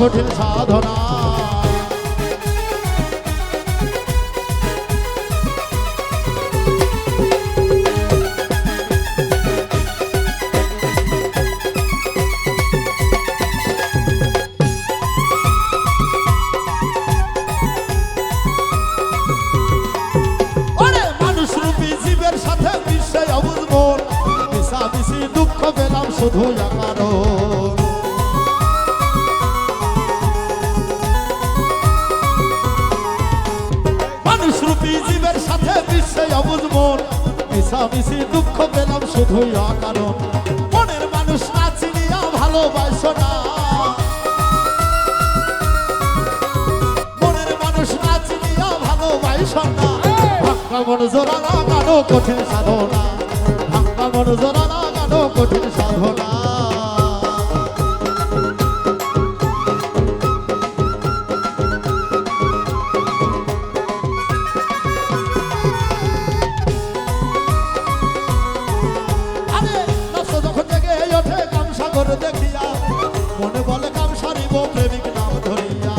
কঠিন সাধনা। দুঃখ পেলাম শুধু কারণ মানুষ রূপী জীবের সাথে বিশ্বে অবুঝ মন, মিশামিশি দুঃখ পেলাম শুধু কারণ মনের মানুষ না চিনিয়া ভালোবাসো না, মনের মানুষ না চিনিয়া ভালোবাসো না। ভাঙ্গা মন জোড়া লাগানো কঠিন সাধনা, ভাঙ্গা মন জোড়া লাগানো কঠিন সাধনা। আরে নষ্ট যখন জেগে ওঠে কামসাগর দেখিয়া, মনে বলে কাম সারিব প্রেমিক নাম ধরিয়া।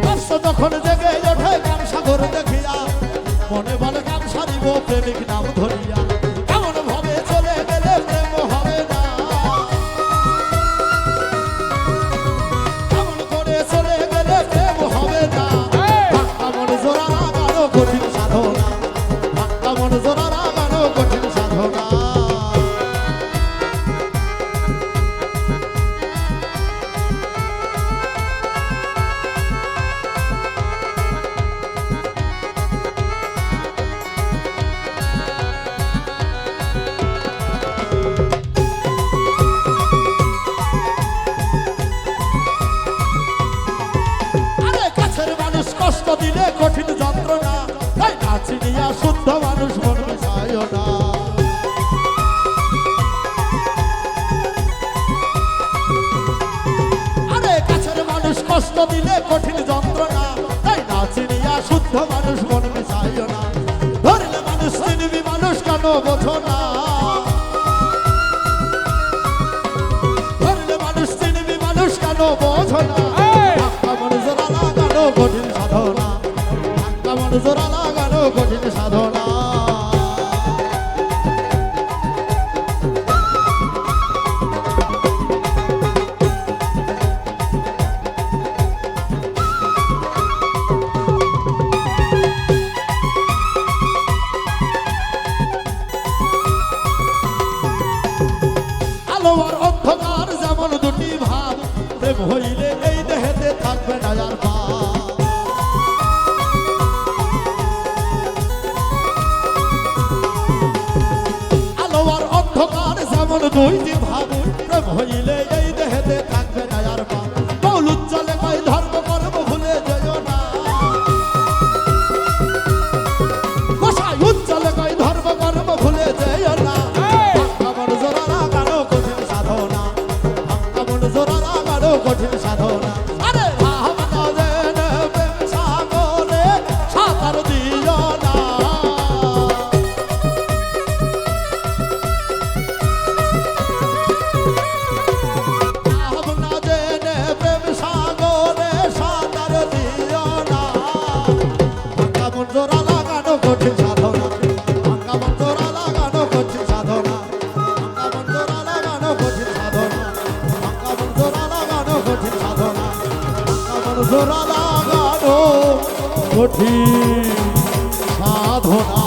নষ্ট যখন জেগে ওঠে কামসাগর দেখিয়া, মনে বলে কাম সারিব প্রেমিক নাম ধরিয়া। এমন ভাবে চলে গেলে প্রেম হবে না, এমন করে চলে গেলে প্রেম হবে না। ভাঙ্গা মন জোড়া লাগানো কঠিন সাধনা, ভাঙ্গা মন জোড়া লাগানো কঠিন সাধনা। কষ্ট দিলে কঠিন যন্ত্রণা, তাই না চিনিয়া শুদ্ধ মানুষ মন মিশায় না। আরে কাছের মানুষ কষ্ট দিলে কঠিন যন্ত্রণা, তাই না চিনিয়া শুদ্ধ মানুষ মন মিশায় না। ধরলে মানুষ চিনবি মানুষ কেন বোঝো না, ধরলে মানুষ চিনবি মানুষ কেন বোঝো না। ভাঙ্গা মন জোড়া লাগানো কঠিন সাধনা, ভাঙ্গা মন জোড়া লাগানো কঠিন সাধনা। আলো আর অন্ধকার যেমন দুটি ভাব, প্রেম হইলে এই দেহেতে থাকবে না আর পাপ। আলো আর অন্ধকার যেমন দুইটি ভাব, প্রেম হইলে এই দেহেতে থাকবে না আর পাপ। বউল উজ্জ্বলে কয় ধর্ম কর্ম ভুলে যেও না, গোসাই উজ্জ্বলে কয় ধর্ম কর্ম ভুলে যেও না। ভাঙ্গা মন জোড়া লাগানো কঠিন সাধনা, ভাঙ্গা মন জোড়া লাগানো কঠিন সাধনা। আরে ভাবনা জেনে প্রেম সাগরে সাঁতার দিও না, ভাবনা জেনে প্রেম সাগরে সাঁতার দিও না। ভাঙ্গা মন জোড়া লাগানো কঠিন সাধনা, ভাঙ্গা মন জোড়া লাগানো কঠিন সাধনা, ভাঙ্গা মন জোড়া লাগানো কঠিন সাধনা, ভাঙ্গা মন জোড়া লাগানো কঠিন সাধনা, ভাঙ্গা মন জোড়া লাগানো কঠিন সাধনা।